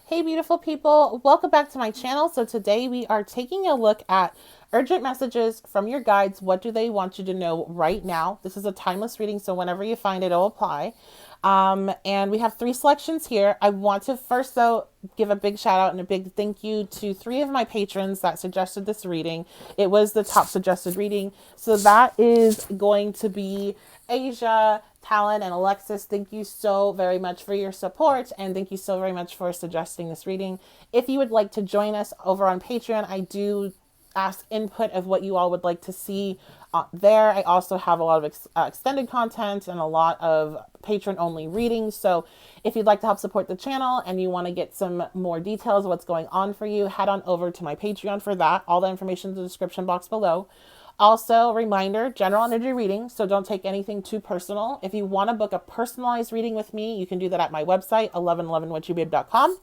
Hey beautiful people, welcome back to my channel. So today we are taking a look at urgent messages from your guides. What do they want you to know right now? This is a timeless reading, so whenever you find it, it'll apply. And we have three selections here. I want to first though give a big shout out and a big thank you to three of my patrons that suggested this reading. It was the top suggested reading. So that is going to be Asia, Talon, and Alexis. Thank you so very much for your support, and thank you so very much for suggesting this reading. If you would like to join us over on Patreon, I do ask input of what you all would like to see there. I also have a lot of extended content and a lot of patron only readings. So if you'd like to help support the channel and you want to get some more details of what's going on for you, head on over to my Patreon for that. All the information in the description box below. Also, reminder, general energy reading, so don't take anything too personal. If you want to book a personalized reading with me, you can do that at my website, 1111witchybabe.com.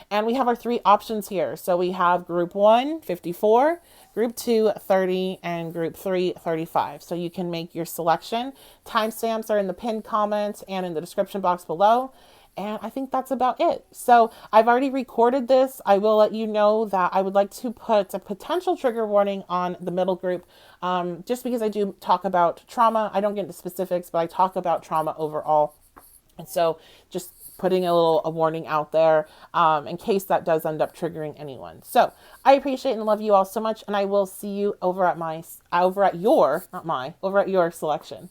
And we have our three options here. So we have group 1, 54, group 2, 30, and group 3, 35. So you can make your selection. Timestamps are in the pinned comment and in the description box below. And I think that's about it. So I've already recorded this. I will let you know that I would like to put a potential trigger warning on the middle group, just because I do talk about trauma. I don't get into specifics, but I talk about trauma overall. And so just putting a warning out there in case that does end up triggering anyone. So I appreciate and love you all so much. And I will see you over at your selection.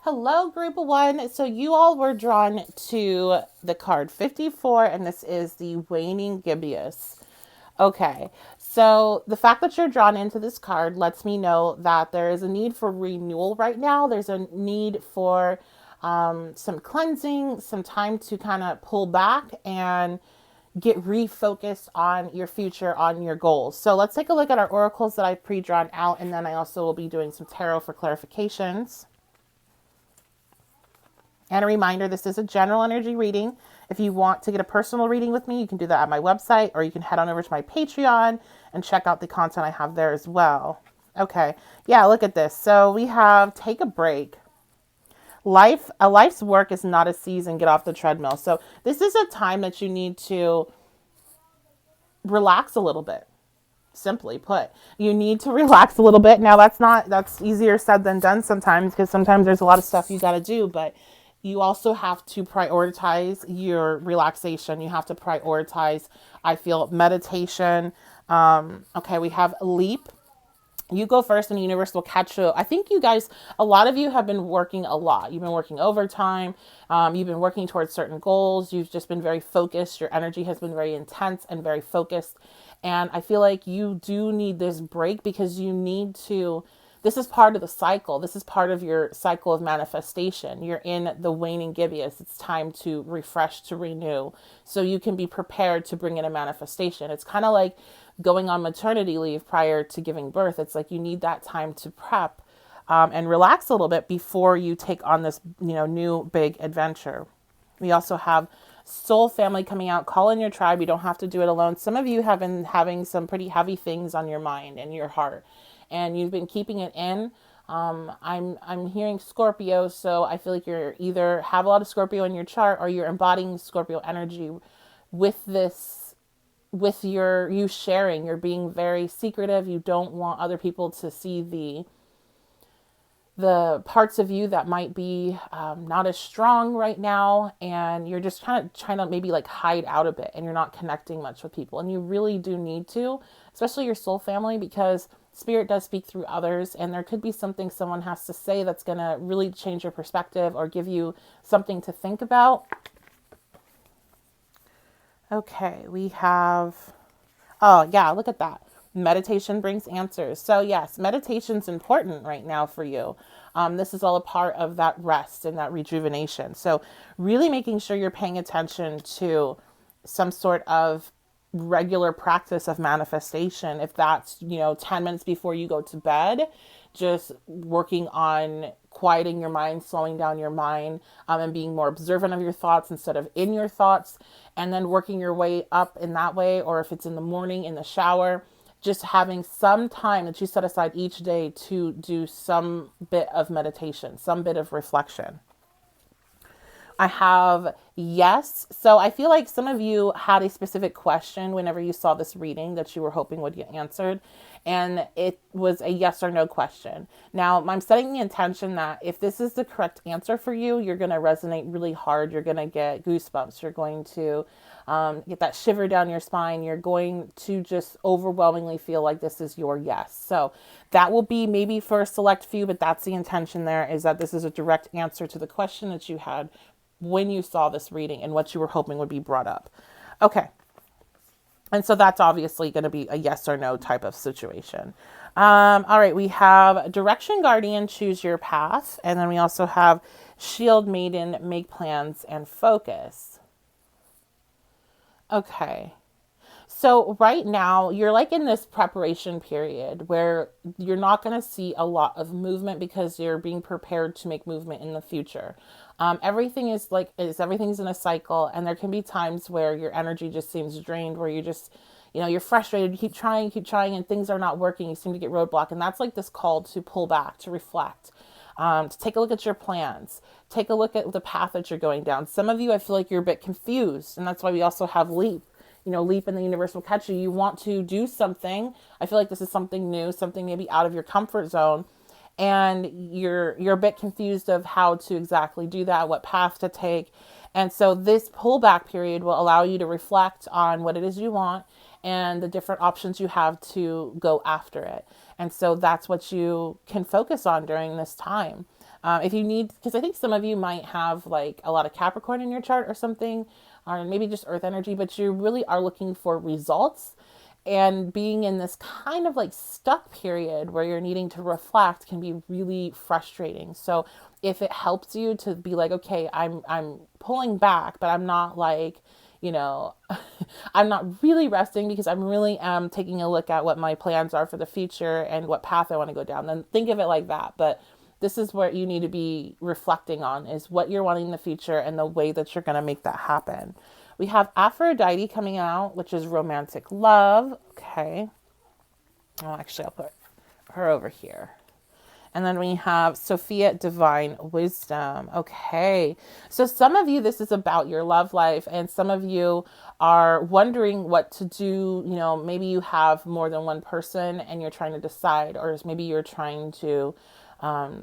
Hello, group of one. So you all were drawn to the card 54, and this is the Waning Gibbous. Okay, so the fact that you're drawn into this card lets me know that there is a need for renewal right now. There's a need for some cleansing, some time to kind of pull back and get refocused on your future, on your goals. So let's take a look at our oracles that I've pre-drawn out, and then I also will be doing some tarot for clarifications. And a reminder, this is a general energy reading. If you want to get a personal reading with me, you can do that at my website, or you can head on over to my Patreon and check out the content I have there as well. Okay, yeah, look at this. So we have take a break. A life's work is not a season. Get off the treadmill. So this is a time that you need to relax a little bit. Simply put, you need to relax a little bit. Now that's easier said than done sometimes, because sometimes there's a lot of stuff you got to do, but you also have to prioritize your relaxation. You have to prioritize, I feel, meditation. Okay, we have leap. You go first and the universe will catch you. I think you guys, a lot of you have been working a lot. You've been working overtime. You've been working towards certain goals. You've just been very focused. Your energy has been very intense and very focused. And I feel like you do need this break, because you need to, this is part of the cycle. This is part of your cycle of manifestation. You're in the waning gibbous. It's time to refresh, to renew, so you can be prepared to bring in a manifestation. It's kind of like going on maternity leave prior to giving birth. It's like you need that time to prep and relax a little bit before you take on this, new big adventure. We also have soul family coming out. Call in your tribe. You don't have to do it alone. Some of you have been having some pretty heavy things on your mind and your heart, and you've been keeping it in. I'm hearing Scorpio, so I feel like you're either have a lot of Scorpio in your chart, or you're embodying Scorpio energy with this, with you sharing. You're being very secretive. You don't want other people to see the parts of you that might be not as strong right now, and you're just kind of trying to maybe like hide out a bit, and you're not connecting much with people, and you really do need to, especially your soul family, because spirit does speak through others, and there could be something someone has to say that's going to really change your perspective or give you something to think about. Okay, we have, oh yeah, look at that. Meditation brings answers. So yes, meditation's important right now for you. This is all a part of that rest and that rejuvenation. So really making sure you're paying attention to some sort of regular practice of manifestation. If that's, 10 minutes before you go to bed, just working on quieting your mind, slowing down your mind, and being more observant of your thoughts instead of in your thoughts, and then working your way up in that way. Or if it's in the morning in the shower, just having some time that you set aside each day to do some bit of meditation, some bit of reflection. I have yes. So I feel like some of you had a specific question whenever you saw this reading that you were hoping would get answered. And it was a yes or no question. Now, I'm setting the intention that if this is the correct answer for you, you're going to resonate really hard. You're going to get goosebumps. You're going to get that shiver down your spine. You're going to just overwhelmingly feel like this is your yes. So that will be maybe for a select few, but that's the intention there, is that this is a direct answer to the question that you had when you saw this reading and what you were hoping would be brought up. Okay. And so that's obviously going to be a yes or no type of situation. All right, we have Direction Guardian, choose your path. And then we also have Shield Maiden, make plans and focus. Okay. So right now you're like in this preparation period where you're not going to see a lot of movement because you're being prepared to make movement in the future. Everything is everything's in a cycle, and there can be times where your energy just seems drained, where you just, you're frustrated, you keep trying, and things are not working. You seem to get roadblock, and that's like this call to pull back, to reflect, to take a look at your plans, take a look at the path that you're going down. Some of you, I feel like you're a bit confused, and that's why we also have leap. Leap and the universe will catch you. You want to do something. I feel like this is something new, something maybe out of your comfort zone. And you're a bit confused of how to exactly do that, what path to take. And so this pullback period will allow you to reflect on what it is you want and the different options you have to go after it. And so that's what you can focus on during this time. If you need, because I think some of you might have like a lot of Capricorn in your chart or something, or maybe just earth energy, but you really are looking for results. And being in this kind of like stuck period where you're needing to reflect can be really frustrating. So if it helps you to be like, okay, I'm pulling back, but I'm not like, I'm not really resting because I'm really taking a look at what my plans are for the future and what path I want to go down, then think of it like that. But this is what you need to be reflecting on, is what you're wanting in the future and the way that you're going to make that happen. We have Aphrodite coming out, which is romantic love. Okay. Oh, actually, I'll put her over here. And then we have Sophia, divine wisdom. Okay. So some of you, this is about your love life, and some of you are wondering what to do. Maybe you have more than one person and you're trying to decide, or maybe you're trying to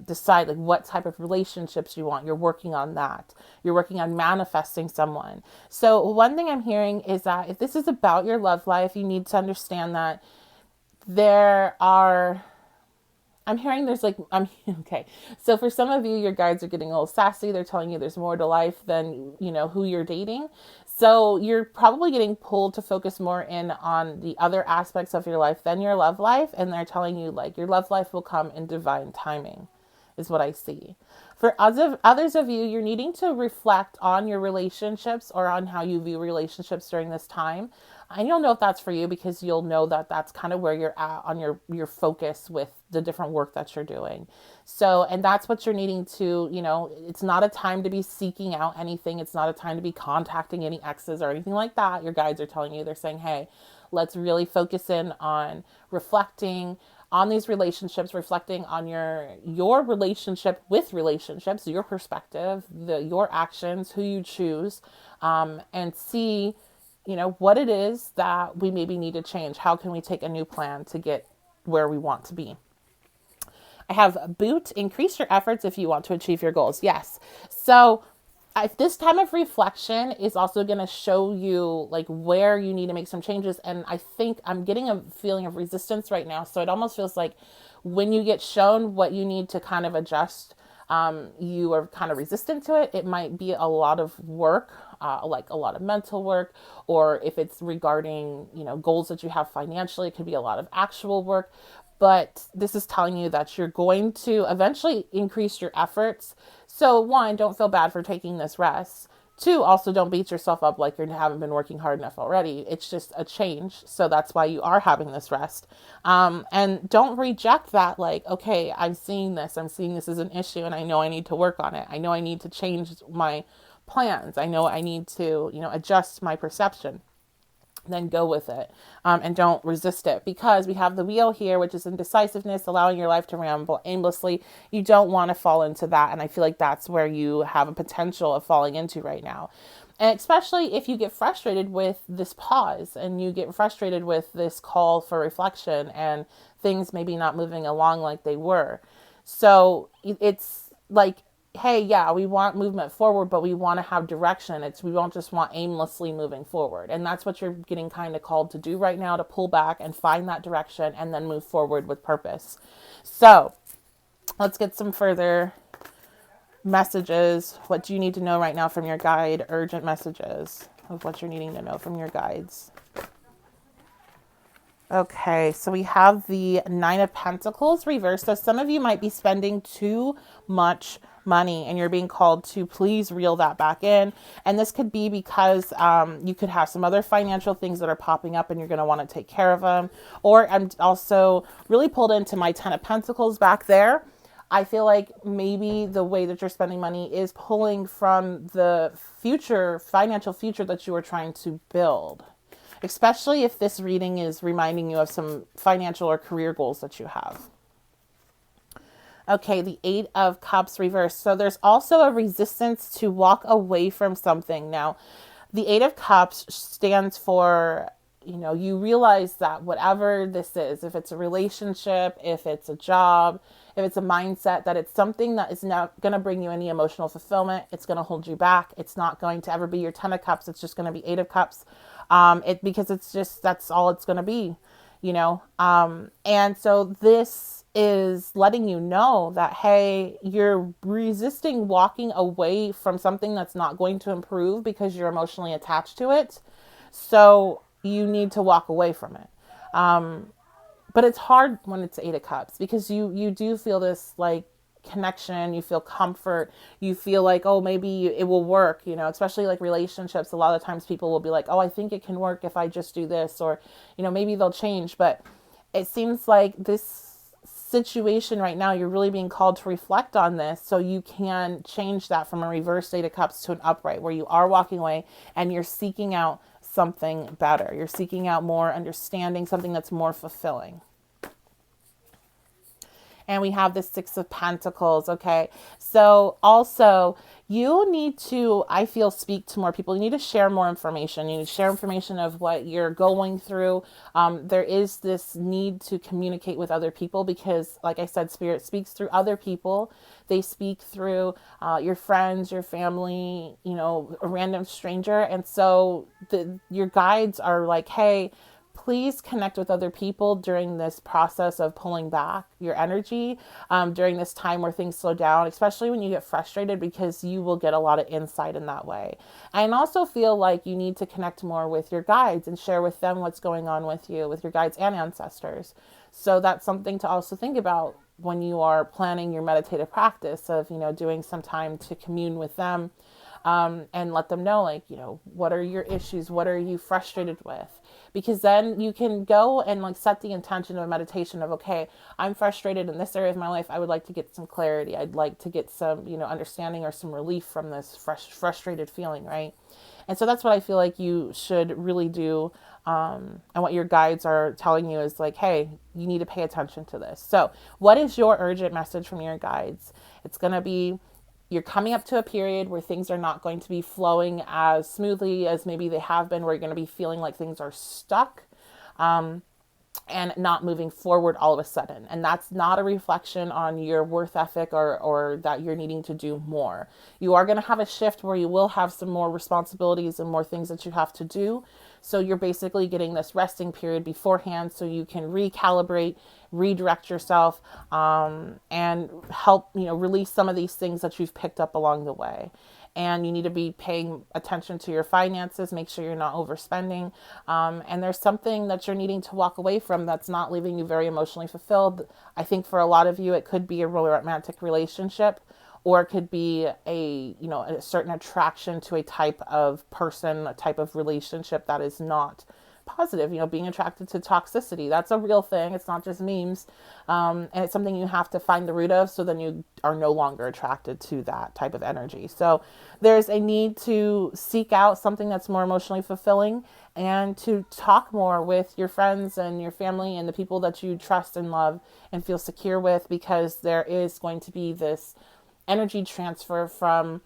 decide like what type of relationships you want. You're working on that. You're working on manifesting someone. So one thing I'm hearing is that if this is about your love life, you need to understand that I'm hearing okay. So for some of you, your guides are getting a little sassy. They're telling you there's more to life than, who you're dating. So you're probably getting pulled to focus more in on the other aspects of your life than your love life. And they're telling you like your love life will come in divine timing, is what I see. For others of you, you're needing to reflect on your relationships or on how you view relationships during this time. And you'll know if that's for you because you'll know that that's kind of where you're at on your focus with the different work that you're doing. So, and that's what you're needing to, it's not a time to be seeking out anything. It's not a time to be contacting any exes or anything like that. Your guides are telling you, they're saying, hey, let's really focus in on reflecting on these relationships, reflecting on your relationship with relationships, your perspective, your actions, who you choose, and see, what it is that we maybe need to change. How can we take a new plan to get where we want to be? I have boot, increase your efforts if you want to achieve your goals. Yes. So this time of reflection is also going to show you like where you need to make some changes. And I think I'm getting a feeling of resistance right now. So it almost feels like when you get shown what you need to kind of adjust, you are kind of resistant to it. It might be a lot of work, like a lot of mental work, or if it's regarding, goals that you have financially, it could be a lot of actual work. But this is telling you that you're going to eventually increase your efforts. So one, don't feel bad for taking this rest. Two, also don't beat yourself up like you haven't been working hard enough already. It's just a change. So that's why you are having this rest. And don't reject that like, okay, I'm seeing this as an issue and I know I need to work on it. I know I need to change my plans. I know I need to, adjust my perception. then go with it, and don't resist it, because we have the wheel here, which is indecisiveness, allowing your life to ramble aimlessly. You don't want to fall into that. And I feel like that's where you have a potential of falling into right now. And especially if you get frustrated with this pause and you get frustrated with this call for reflection and things maybe not moving along like they were. So it's like, hey, yeah, we want movement forward, but we want to have direction. We don't just want aimlessly moving forward. And that's what you're getting kind of called to do right now, to pull back and find that direction and then move forward with purpose. So let's get some further messages. What do you need to know right now from your guide? Urgent messages of what you're needing to know from your guides. Okay, so we have the Nine of Pentacles reversed. So some of you might be spending too much money and you're being called to please reel that back in. And this could be because you could have some other financial things that are popping up and you're going to want to take care of them. Or I'm also really pulled into my Ten of Pentacles back there. I feel like maybe the way that you're spending money is pulling from the future, financial future that you are trying to build. Especially if this reading is reminding you of some financial or career goals that you have. Okay, the Eight of Cups reversed. So there's also a resistance to walk away from something. Now, the Eight of Cups stands for, you realize that whatever this is, if it's a relationship, if it's a job, if it's a mindset, that it's something that is not going to bring you any emotional fulfillment. It's going to hold you back. It's not going to ever be your Ten of Cups. It's just going to be Eight of Cups. Because it's just, that's all it's going to be, and so this is letting you know that, hey, you're resisting walking away from something that's not going to improve because you're emotionally attached to it. So you need to walk away from it. But it's hard when it's Eight of Cups, because you do feel this like connection, you feel comfort, you feel like, oh, maybe it will work, especially like relationships. A lot of times people will be like, oh, I think it can work if I just do this, or, maybe they'll change. But it seems like this situation right now, you're really being called to reflect on this so you can change that from a reverse Eight of Cups to an upright, where you are walking away and you're seeking out something better. You're seeking out more understanding, something that's more fulfilling. And we have the Six of Pentacles. Okay. So also you need to, I feel, speak to more people. You need to share more information. You need to share information of what you're going through. There is this need to communicate with other people because, like I said, Spirit speaks through other people. They speak through your friends, your family, a random stranger. And so your guides are like, hey, please connect with other people during this process of pulling back your energy, during this time where things slow down, especially when you get frustrated, because you will get a lot of insight in that way. I also feel like you need to connect more with your guides and share with them what's going on with you, with your guides and ancestors. So that's something to also think about when you are planning your meditative practice of, doing some time to commune with them, and let them know, like, what are your issues? What are you frustrated with? Because then you can go and like set the intention of a meditation of, okay, I'm frustrated in this area of my life. I would like to get some clarity. I'd like to get some, understanding or some relief from this frustrated feeling, right? And so that's what I feel like you should really do. And what your guides are telling you is like, hey, you need to pay attention to this. So what is your urgent message from your guides? It's going to be, you're coming up to a period where things are not going to be flowing as smoothly as maybe they have been, where you're going to be feeling like things are stuck, and not moving forward all of a sudden. And that's not a reflection on your worth ethic or that you're needing to do more. You are going to have a shift where you will have some more responsibilities and more things that you have to do. So you're basically getting this resting period beforehand so you can recalibrate, redirect yourself, and help, release some of these things that you've picked up along the way. And you need to be paying attention to your finances, make sure you're not overspending. And there's something that you're needing to walk away from that's not leaving you very emotionally fulfilled. I think for a lot of you, it could be a romantic relationship, or it could be a certain attraction to a type of person, a type of relationship that is not positive, being attracted to toxicity. That's a real thing. It's not just memes. And it's something you have to find the root of, so then you are no longer attracted to that type of energy. So there's a need to seek out something that's more emotionally fulfilling and to talk more with your friends and your family and the people that you trust and love and feel secure with, because there is going to be this energy transfer from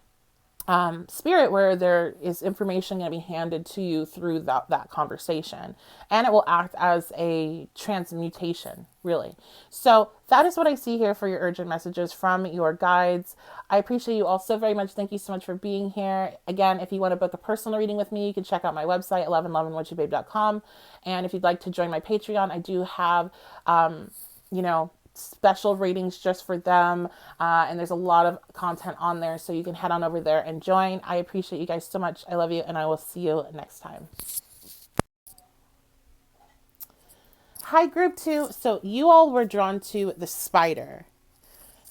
spirit, where there is information going to be handed to you through that conversation, and it will act as a transmutation, really. So that is what I see here for your urgent messages from your guides. I appreciate you all so very much. Thank you so much for being here. Again, if you want to book a personal reading with me, you can check out my website, 1111whatchababe.com. And if you'd like to join my Patreon, I do have special readings just for them, and there's a lot of content on there, so you can head on over there and join. I appreciate you guys so much. I love you, and I will see you next time. Hi, group 2. So you all were drawn to the spider,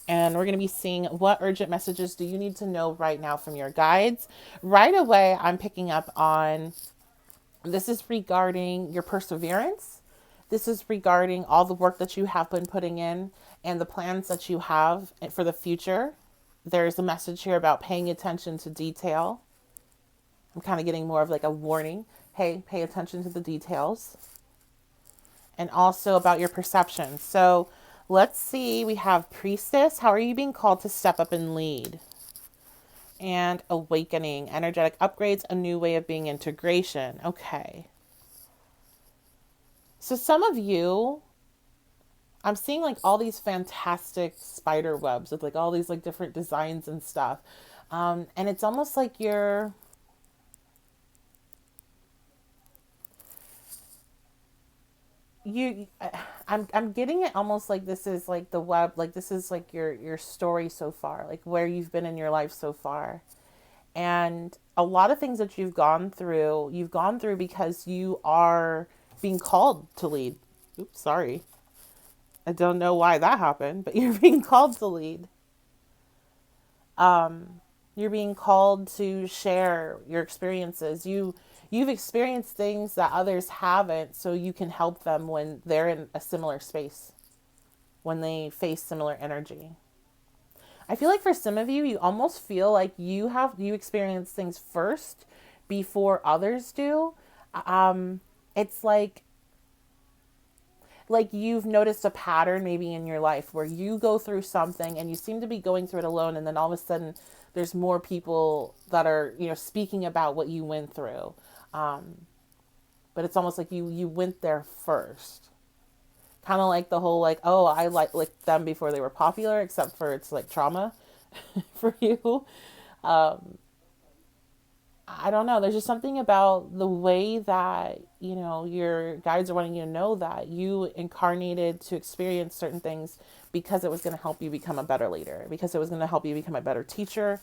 and we're going to be seeing what urgent messages do you need to know right now from your guides. Right away, I'm picking up on, this is regarding your perseverance. This is regarding all the work that you have been putting in and the plans that you have for the future. There's a message here about paying attention to detail. I'm kind of getting more of like a warning. Hey, pay attention to the details. And also about your perception. So let's see. We have priestess. How are you being called to step up and lead? And awakening, energetic upgrades, a new way of being, integration. Okay. So some of you, I'm seeing like all these fantastic spider webs with like all these like different designs and stuff. And it's almost like I'm getting it almost like this is like the web, like this is like your story so far, like where you've been in your life so far. And a lot of things that you've gone through because you are being called to lead. Oops, sorry. I don't know why that happened, but you're being called to lead. You're being called to share your experiences. You've experienced things that others haven't, so you can help them when they're in a similar space, when they face similar energy. I feel like for some of you, you almost feel like you experience things first before others do. It's like you've noticed a pattern maybe in your life where you go through something and you seem to be going through it alone, and then all of a sudden there's more people that are speaking about what you went through, but it's almost like you went there first, kind of like the whole like, oh, I liked them before they were popular, except for it's like trauma for you. I don't know. There's just something about the way that, your guides are wanting you to know that you incarnated to experience certain things because it was going to help you become a better leader, because it was going to help you become a better teacher.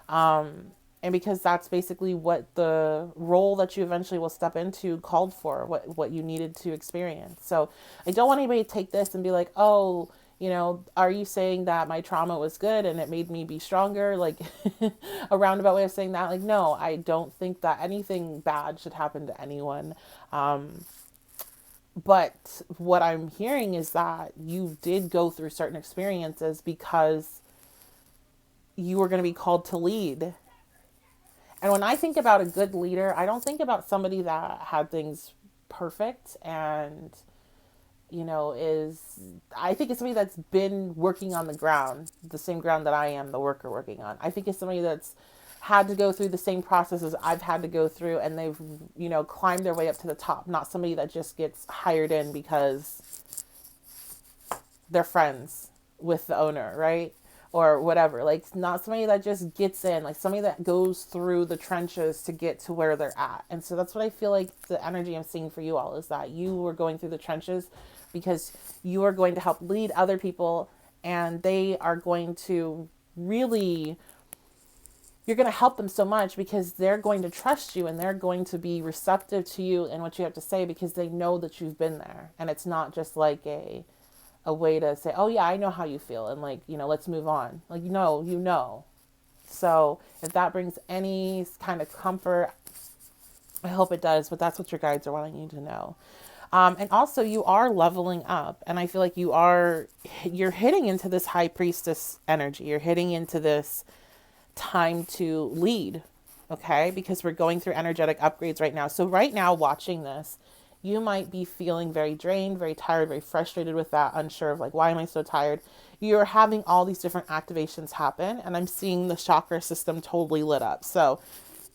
And because that's basically what the role that you eventually will step into called for, what you needed to experience. So I don't want anybody to take this and be like, oh, are you saying that my trauma was good and it made me be stronger? Like a roundabout way of saying that. Like, no, I don't think that anything bad should happen to anyone. But what I'm hearing is that you did go through certain experiences because you were going to be called to lead. And when I think about a good leader, I don't think about somebody that had things perfect and I think it's somebody that's been working on the ground, the same ground that I am, the worker working on. I think it's somebody that's had to go through the same processes I've had to go through, and they've, climbed their way up to the top, not somebody that just gets hired in because they're friends with the owner, right? Or whatever. Like, not somebody that just gets in, like somebody that goes through the trenches to get to where they're at. And so that's what I feel like the energy I'm seeing for you all is that you were going through the trenches because you are going to help lead other people, and they are going to really, you're going to help them so much because they're going to trust you and they're going to be receptive to you and what you have to say because they know that you've been there. And it's not just like a way to say, oh yeah, I know how you feel, and like, let's move on. Like, So if that brings any kind of comfort, I hope it does, but that's what your guides are wanting you to know. And also you are leveling up, and I feel like you're hitting into this high priestess energy. You're hitting into this time to lead, okay? Because we're going through energetic upgrades right now. So right now watching this, you might be feeling very drained, very tired, very frustrated with that, unsure of like, why am I so tired? You're having all these different activations happen, and I'm seeing the chakra system totally lit up. So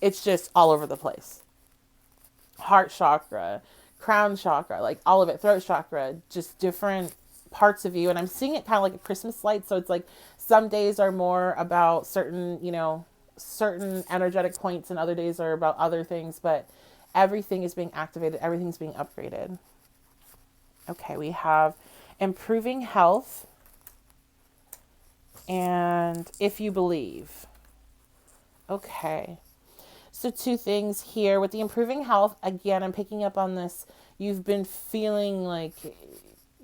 it's just all over the place. Heart chakra, crown chakra, like all of it, throat chakra, just different parts of you. And I'm seeing it kind of like a Christmas light. So it's like some days are more about certain, certain energetic points, and other days are about other things, but everything is being activated, everything's being upgraded. Okay, we have improving health and if you believe. Okay. So two things here with the improving health. Again, I'm picking up on this. You've been feeling like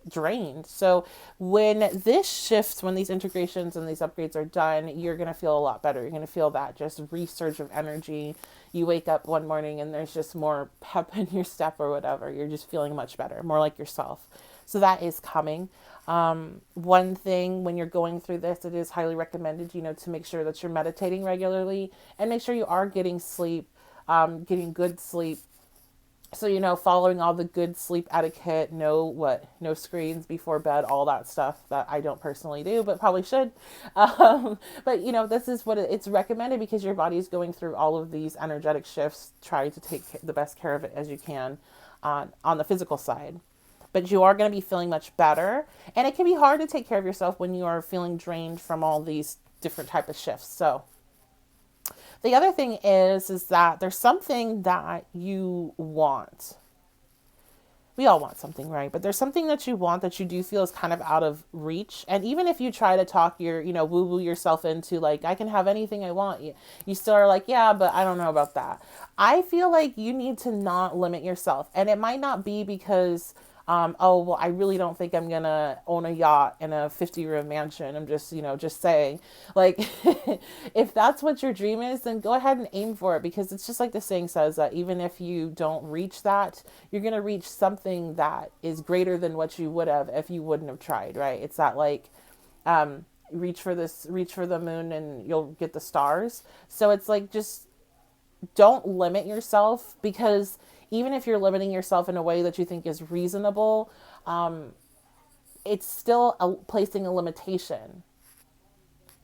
drained. So when this shifts, when these integrations and these upgrades are done, you're going to feel a lot better. You're going to feel that just resurge of energy. You wake up one morning and there's just more pep in your step or whatever. You're just feeling much better, more like yourself. So that is coming. One thing when you're going through this, it is highly recommended, to make sure that you're meditating regularly and make sure you are getting sleep, getting good sleep. So, following all the good sleep etiquette, no screens before bed, all that stuff that I don't personally do, but probably should. But, this is what it's recommended because your body is going through all of these energetic shifts. Try to take the best care of it as you can on the physical side. But you are going to be feeling much better. And it can be hard to take care of yourself when you are feeling drained from all these different type of shifts. So the other thing is that there's something that you want. We all want something, right? But there's something that you want that you do feel is kind of out of reach. And even if you try to talk woo-woo yourself into like, I can have anything I want, you still are like, yeah, but I don't know about that. I feel like you need to not limit yourself. And it might not be because I really don't think I'm gonna own a yacht in a 50-room mansion. I'm just saying, like, if that's what your dream is, then go ahead and aim for it, because it's just like the saying says that even if you don't reach that, you're gonna reach something that is greater than what you would have if you wouldn't have tried, right? It's that like, reach for the moon and you'll get the stars. So it's like, just don't limit yourself, because even if you're limiting yourself in a way that you think is reasonable, it's still placing a limitation.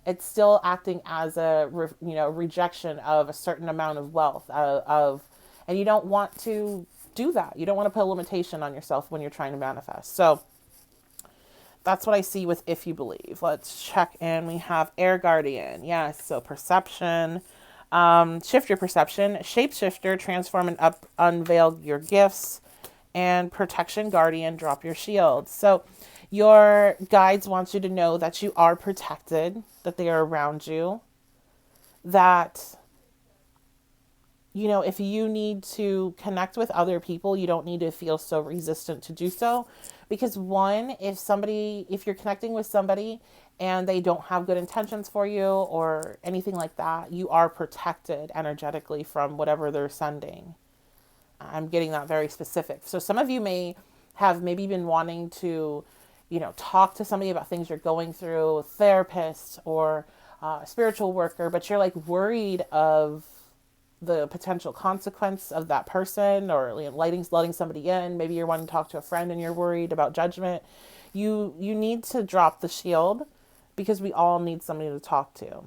It's still acting as a rejection of a certain amount of wealth and you don't want to do that. You don't want to put a limitation on yourself when you're trying to manifest. So that's what I see with if you believe. Let's check in. We have Air Guardian. Yes, so perception. Shift your perception, shapeshifter, transform and unveil your gifts, and protection guardian, drop your shield. So your guides want you to know that you are protected, that they are around you, that, if you need to connect with other people, you don't need to feel so resistant to do so. Because one, if you're connecting with somebody and they don't have good intentions for you or anything like that, you are protected energetically from whatever they're sending. I'm getting that very specific. So some of you may have maybe been wanting to, talk to somebody about things you're going through, a therapist or a spiritual worker, but you're like worried of the potential consequence of that person, or letting somebody in. Maybe you're wanting to talk to a friend and you're worried about judgment. You need to drop the shield, because we all need somebody to talk to.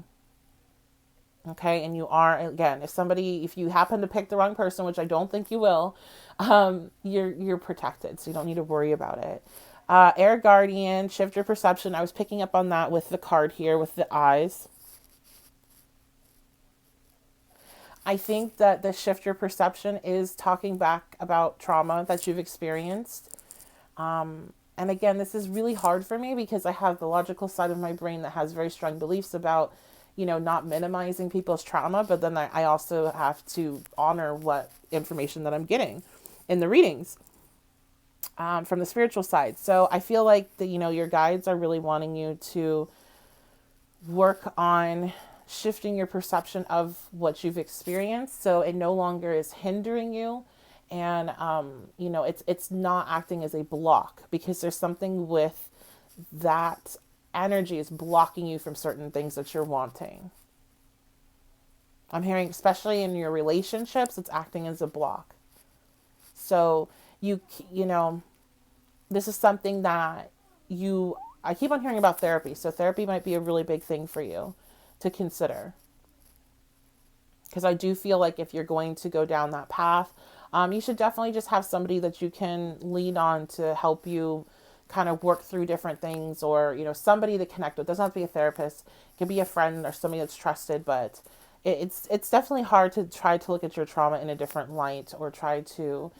Okay. And you are, again, if you happen to pick the wrong person, which I don't think you will, you're protected. So you don't need to worry about it. Air Guardian, shift your perception. I was picking up on that with the card here with the eyes. I think that the shift your perception is talking back about trauma that you've experienced. And again, this is really hard for me because I have the logical side of my brain that has very strong beliefs about, not minimizing people's trauma. But then I also have to honor what information that I'm getting in the readings from the spiritual side. So I feel like your guides are really wanting you to work on shifting your perception of what you've experienced, so it no longer is hindering you, and you know, it's not acting as a block, because there's something with that energy is blocking you from certain things that you're wanting. I'm hearing, especially in your relationships, it's acting as a block. So you know, this is something that I keep on hearing about therapy. So therapy might be a really big thing for you to consider. Because I do feel like if you're going to go down that path, you should definitely just have somebody that you can lean on to help you kind of work through different things, or, you know, somebody to connect with. It doesn't have to be a therapist. It can be a friend or somebody that's trusted, but it's definitely hard to try to look at your trauma in a different light, or try to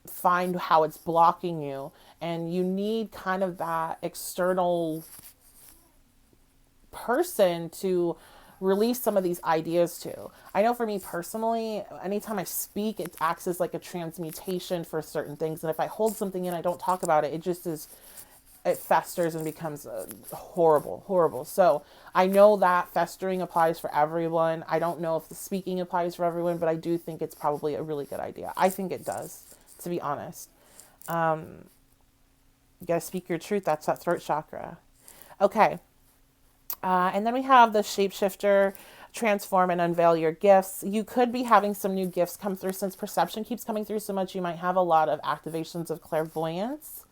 find how it's blocking you. And you need kind of that external person to release some of these ideas to. I know for me personally, anytime I speak, it acts as like a transmutation for certain things. And if I hold something in, I don't talk about it, it just is, it festers and becomes horrible, horrible. So I know that festering applies for everyone. I don't know if the speaking applies for everyone, but I do think it's probably a really good idea. I think it does, to be honest. You gotta speak your truth. That's that throat chakra. Okay. And then we have the shapeshifter, transform and unveil your gifts. You could be having some new gifts come through, since perception keeps coming through so much. You might have a lot of activations of clairvoyance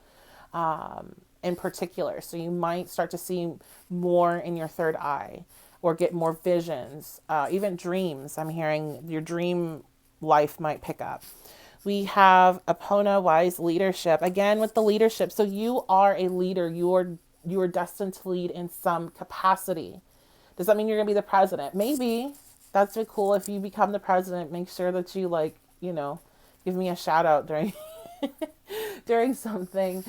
in particular. So you might start to see more in your third eye, or get more visions, even dreams. I'm hearing your dream life might pick up. We have Epona, wise leadership, again with the leadership. So you are a leader. You are destined to lead in some capacity. Does that mean you're going to be the president? Maybe. That's really cool. If you become the president, make sure that you, like, you know, give me a shout out during during something,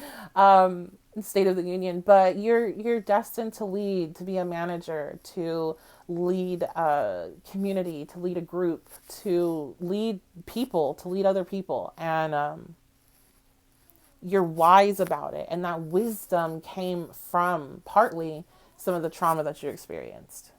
State of the Union. But you're destined to lead, to be a manager, to lead a community, to lead a group, to lead people, to lead other people. And you're wise about it. And that wisdom came from partly some of the trauma that you experienced.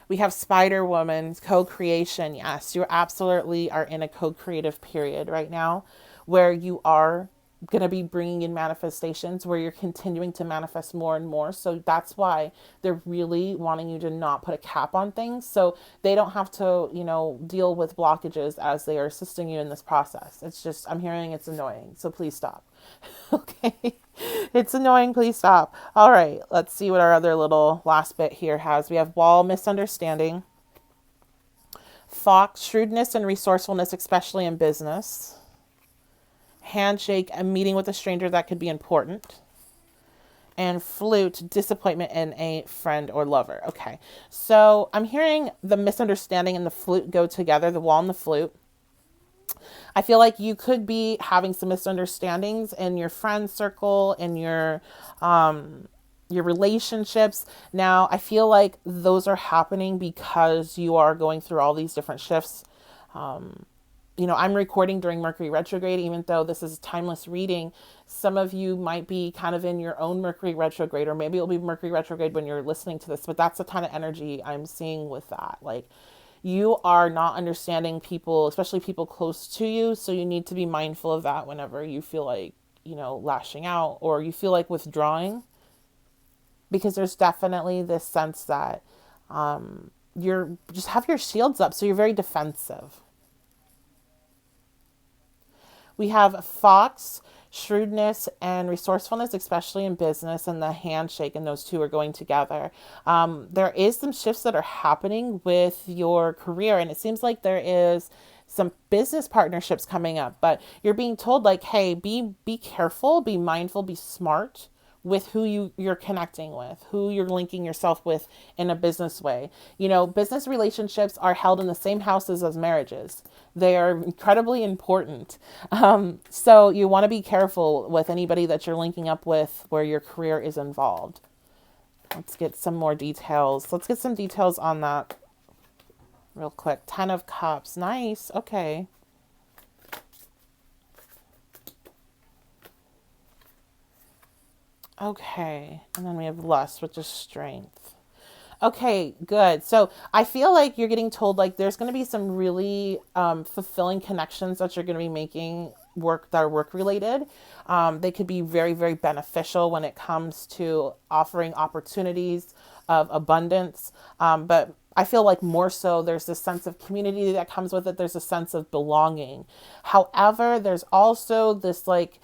We have Spider Woman, co-creation. Yes, you absolutely are in a co-creative period right now, where you are going to be bringing in manifestations, where you're continuing to manifest more and more. So that's why they're really wanting you to not put a cap on things, so they don't have to, you know, deal with blockages as they are assisting you in this process. It's just, I'm hearing it's annoying, so please stop. Okay, it's annoying, please stop. All right, let's see what our other little last bit here has. We have wall, misunderstanding, fox, shrewdness and resourcefulness, especially in business, handshake, a meeting with a stranger that could be important, and flute, disappointment in a friend or lover. Okay, so I'm hearing the misunderstanding and the flute go together, the wall and the flute. I feel like you could be having some misunderstandings in your friend circle, in your relationships. Now, I feel like those are happening because you are going through all these different shifts. You know, I'm recording during Mercury retrograde, even though this is a timeless reading. Some of you might be kind of in your own Mercury retrograde, or maybe it'll be Mercury retrograde when you're listening to this, but that's the kind of energy I'm seeing with that. Like, you are not understanding people, especially people close to you. So you need to be mindful of that whenever you feel like, you know, lashing out, or you feel like withdrawing, because there's definitely this sense that you're just have your shields up. So you're very defensive. We have fox, shrewdness, and resourcefulness, especially in business, and the handshake, and those two are going together. There is some shifts that are happening with your career, and it seems like there is some business partnerships coming up, but you're being told, like, hey, be careful, be mindful, be smart with who you're connecting with, who you're linking yourself with in a business way. You know, business relationships are held in the same houses as marriages. They are incredibly important. So you want to be careful with anybody that you're linking up with where your career is involved. Let's get some more details. Let's get some details on that real quick. 10 of Cups. Nice. Okay. Okay, and then we have lust, which is strength. Okay, good. So I feel like you're getting told like there's going to be some really fulfilling connections that you're going to be making work that are work related. They could be very, very beneficial when it comes to offering opportunities of abundance. But I feel like more so there's this sense of community that comes with it. There's a sense of belonging. However, there's also this like,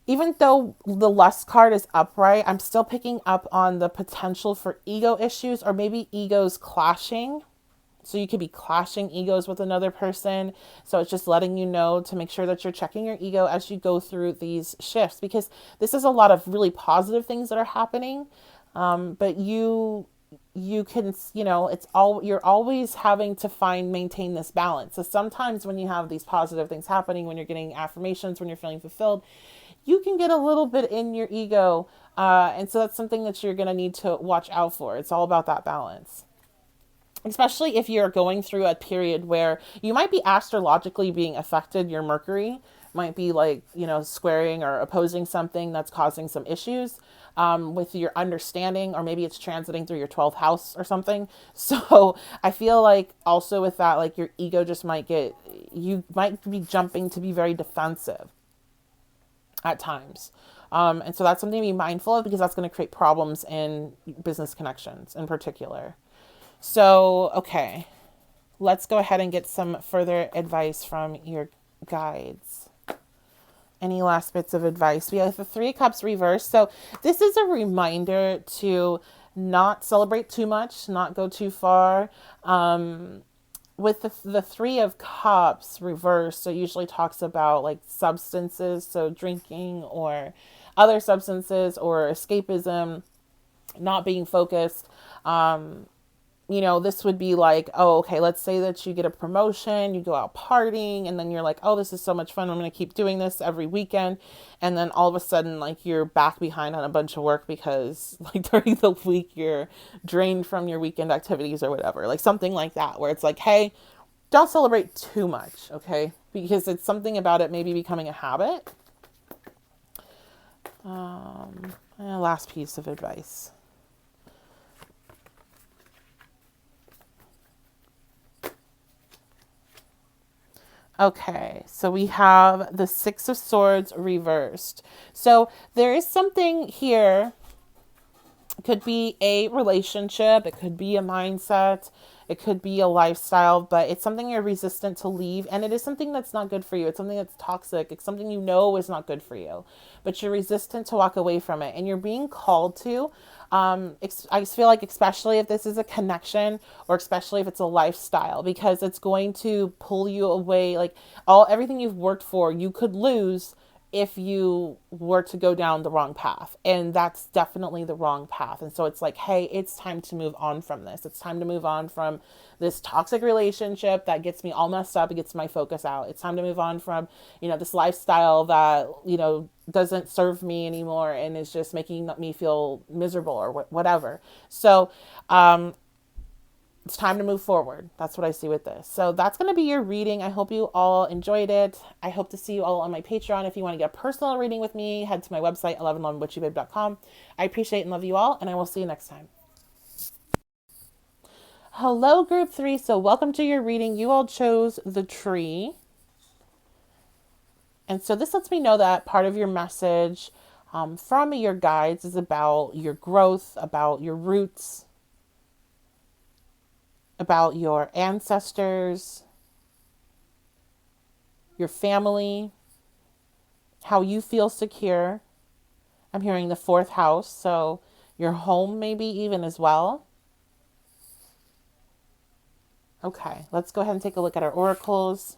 even though the lust card is upright, I'm still picking up on the potential for ego issues or maybe egos clashing. So you could be clashing egos with another person. So it's just letting you know to make sure that you're checking your ego as you go through these shifts, because this is a lot of really positive things that are happening. But you can, it's all, you're always having to maintain this balance. So sometimes when you have these positive things happening, when you're getting affirmations, when you're feeling fulfilled, you can get a little bit in your ego. And so that's something that you're going to need to watch out for. It's all about that balance, especially if you're going through a period where you might be astrologically being affected. Your Mercury might be like, squaring or opposing something that's causing some issues with your understanding, or maybe it's transiting through your 12th house or something. So I feel like also with that, like your ego just you might be jumping to be very defensive at times. And so that's something to be mindful of, because that's going to create problems in business connections in particular. So, okay, let's go ahead and get some further advice from your guides. Any last bits of advice? We have the Three of Cups reversed. So this is a reminder to not celebrate too much, not go too far. With the Three of Cups reversed, it usually talks about like substances, so drinking or other substances, or escapism, not being focused. This would be like, oh, okay, let's say that you get a promotion, you go out partying, and then you're like, oh, this is so much fun, I'm going to keep doing this every weekend. And then all of a sudden, like, you're back behind on a bunch of work because, like, during the week, you're drained from your weekend activities or whatever. Like, something like that, where it's like, hey, don't celebrate too much, okay? Because it's something about it maybe becoming a habit. Last piece of advice. Okay, so we have the Six of Swords reversed. So there is something here. It could be a relationship, it could be a mindset, it could be a lifestyle, but it's something you're resistant to leave, and it is something that's not good for you. It's something that's toxic. It's something is not good for you, but you're resistant to walk away from it, and you're being called to. I feel like, especially if this is a connection, or especially if it's a lifestyle, because it's going to pull you away. Like everything you've worked for, you could lose if you were to go down the wrong path. And that's definitely the wrong path. And so it's like, hey, it's time to move on from this. It's time to move on from this toxic relationship that gets me all messed up. It gets my focus out. It's time to move on from, this lifestyle that, doesn't serve me anymore and is just making me feel miserable or whatever. So, it's time to move forward. That's what I see with this. So that's going to be your reading. I hope you all enjoyed it. I hope to see you all on my Patreon. If you want to get a personal reading with me, head to my website, 1111witchybabe.com. I appreciate and love you all, and I will see you next time. Hello, group 3. So welcome to your reading. You all chose the tree. And so this lets me know that part of your message from your guides is about your growth, about your roots, about your ancestors, your family, how you feel secure. I'm hearing the 4th house, so your home maybe even as well. Okay, let's go ahead and take a look at our oracles.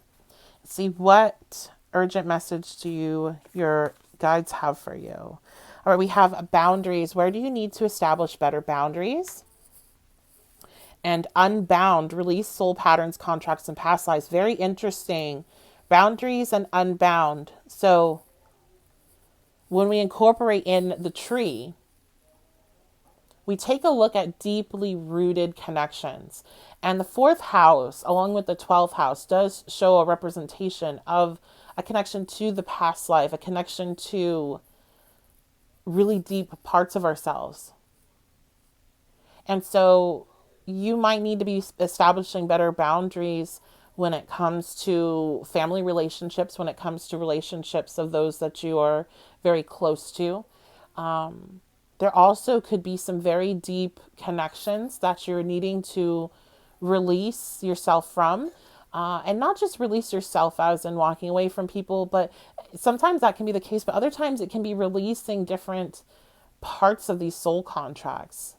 See what urgent message do your guides have for you. All right, we have boundaries. Where do you need to establish better boundaries? And unbound, release soul patterns, contracts, and past lives. Very interesting. Boundaries and unbound. So when we incorporate in the tree, we take a look at deeply rooted connections. And the 4th house, along with the 12th house, does show a representation of a connection to the past life, a connection to really deep parts of ourselves. And so you might need to be establishing better boundaries when it comes to family relationships, when it comes to relationships of those that you are very close to. There also could be some very deep connections that you're needing to release yourself from. And not just release yourself as in walking away from people, but sometimes that can be the case, but other times it can be releasing different parts of these soul contracts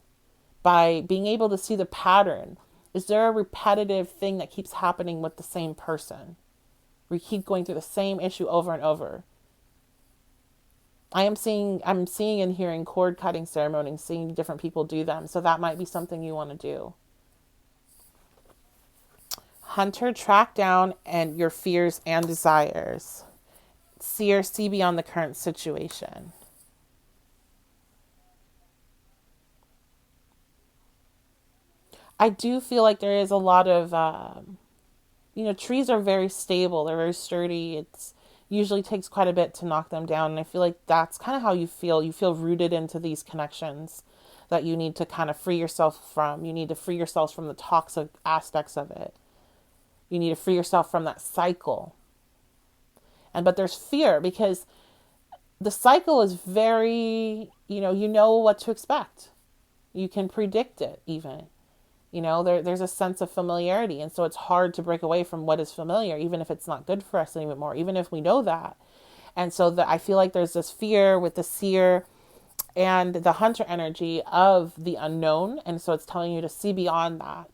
by being able to see the pattern. Is there a repetitive thing that keeps happening with the same person? We keep going through the same issue over and over. I'm seeing and hearing cord cutting ceremonies, seeing different people do them. So that might be something you want to do. Hunter, track down and your fears and desires. Seer, see beyond the current situation. I do feel like there is a lot of, trees are very stable. They're very sturdy. It's usually takes quite a bit to knock them down. And I feel like that's kind of how you feel. You feel rooted into these connections that you need to kind of free yourself from. You need to free yourself from the toxic aspects of it. You need to free yourself from that cycle. But there's fear because the cycle is very, you know what to expect. You can predict it even. There's a sense of familiarity. And so it's hard to break away from what is familiar, even if it's not good for us anymore, even if we know that. And so I feel like there's this fear with the seer and the hunter energy of the unknown. And so it's telling you to see beyond that.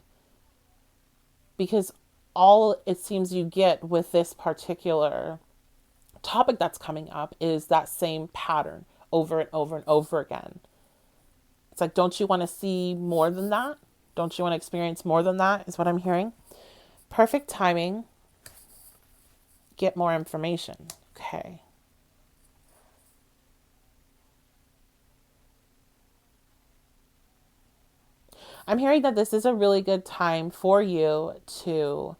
Because all it seems you get with this particular topic that's coming up is that same pattern over and over and over again. It's like, don't you want to see more than that? Don't you want to experience more than that, is what I'm hearing. Perfect timing. Get more information. Okay. I'm hearing that this is a really good time for you to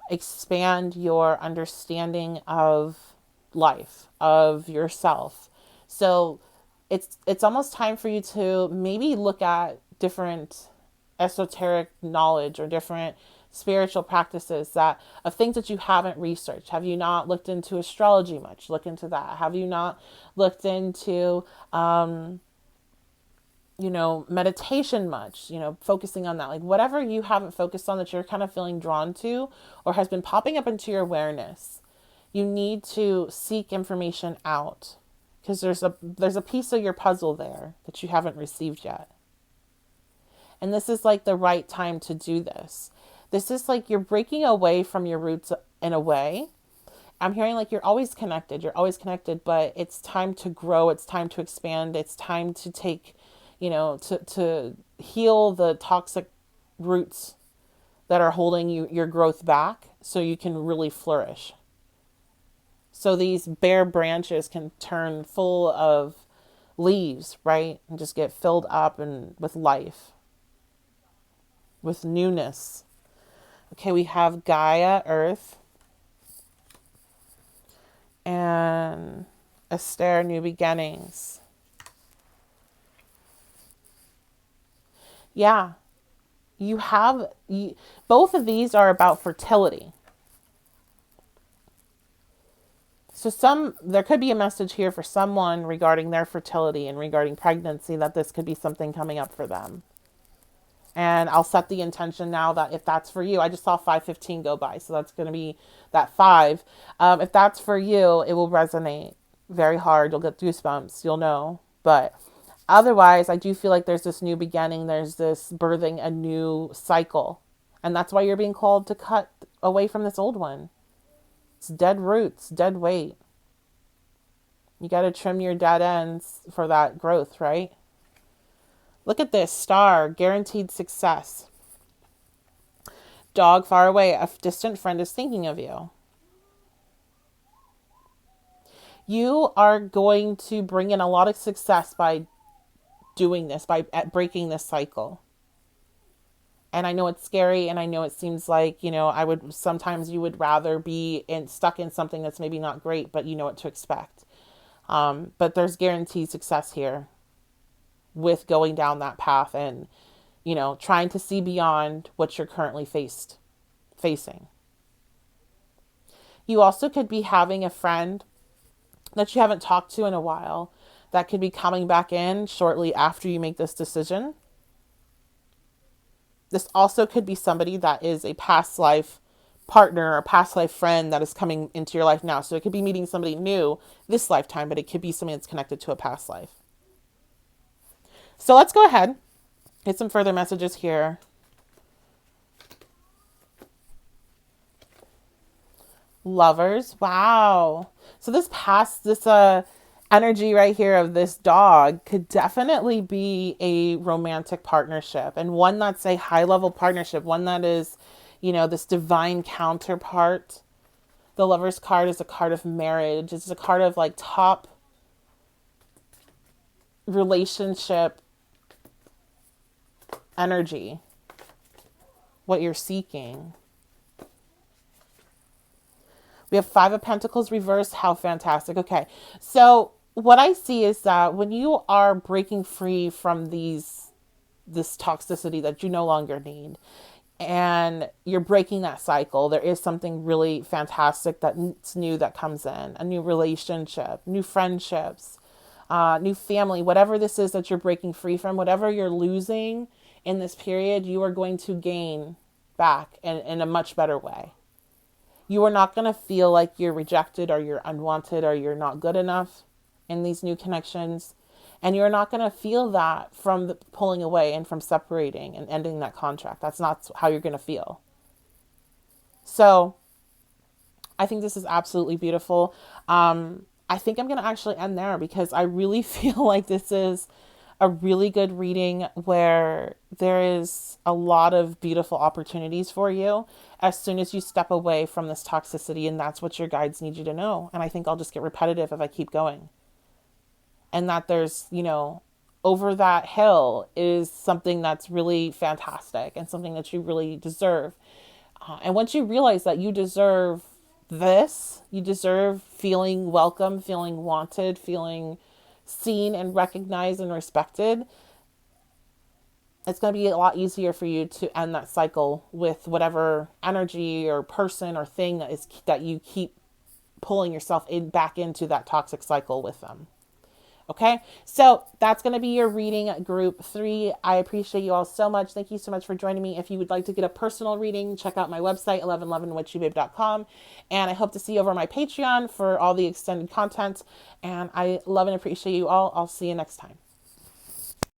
expand your understanding of life, of yourself. So it's almost time for you to maybe look at different esoteric knowledge or different spiritual practices that of things that you haven't researched. Have you not looked into astrology much? Look into that. Have you not looked into meditation much, focusing on that, like whatever you haven't focused on that you're kind of feeling drawn to or has been popping up into your awareness, you need to seek information out because there's a piece of your puzzle there that you haven't received yet. And this is like the right time to do this. This is like you're breaking away from your roots in a way. I'm hearing like you're always connected. You're always connected, but it's time to grow. It's time to expand. It's time to take, to heal the toxic roots that are holding your growth back so you can really flourish. So these bare branches can turn full of leaves, right? And just get filled up and with life, with newness. Okay, we have Gaia, Earth, and Esther, New Beginnings. Yeah, both of these are about fertility. So there could be a message here for someone regarding their fertility and regarding pregnancy, that this could be something coming up for them. And I'll set the intention now that if that's for you, I just saw 5:15 go by. So that's going to be that 5. If that's for you, it will resonate very hard. You'll get goosebumps. You'll know. But otherwise, I do feel like there's this new beginning. There's this birthing a new cycle. And that's why you're being called to cut away from this old one. It's dead roots, dead weight. You got to trim your dead ends for that growth, right? Look at this star, guaranteed success. Dog far away, a distant friend is thinking of you. You are going to bring in a lot of success by doing this, by breaking this cycle. And I know it's scary, and I know it seems like, sometimes you would rather be stuck in something that's maybe not great, but you know what to expect. But there's guaranteed success here with going down that path and trying to see beyond what you're currently facing. You also could be having a friend that you haven't talked to in a while that could be coming back in shortly after you make this decision. This also could be somebody that is a past life partner or past life friend that is coming into your life now. So it could be meeting somebody new this lifetime, but it could be somebody that's connected to a past life. So let's go ahead, get some further messages here. Lovers. Wow. So this energy right here of this dog could definitely be a romantic partnership, and one that's a high level partnership, one that is, this divine counterpart. The Lover's card is a card of marriage. It's a card of like top relationship energy, what you're seeking. We have 5 of Pentacles reversed. How fantastic. Okay. So what I see is that when you are breaking free from this toxicity that you no longer need, and you're breaking that cycle, there is something really fantastic that's new that comes in. A new relationship, new friendships, new family, whatever this is that you're breaking free from, whatever you're losing in this period, you are going to gain back in a much better way. You are not going to feel like you're rejected or you're unwanted or you're not good enough in these new connections. And you're not going to feel that from the pulling away and from separating and ending that contract. That's not how you're going to feel. So I think this is absolutely beautiful. I think I'm going to actually end there because I really feel like this is a really good reading where there is a lot of beautiful opportunities for you as soon as you step away from this toxicity, and that's what your guides need you to know. And I think I'll just get repetitive if I keep going. And that there's, over that hill is something that's really fantastic and something that you really deserve. And once you realize that you deserve this, you deserve feeling welcome, feeling wanted, feeling seen and recognized and respected, it's going to be a lot easier for you to end that cycle with whatever energy or person or thing that you keep pulling yourself back into that toxic cycle with them. Okay, so that's going to be your reading, group 3. I appreciate you all so much. Thank you so much for joining me. If you would like to get a personal reading, check out my website, 1111witchybabe.com. And I hope to see you over on my Patreon for all the extended content. And I love and appreciate you all. I'll see you next time.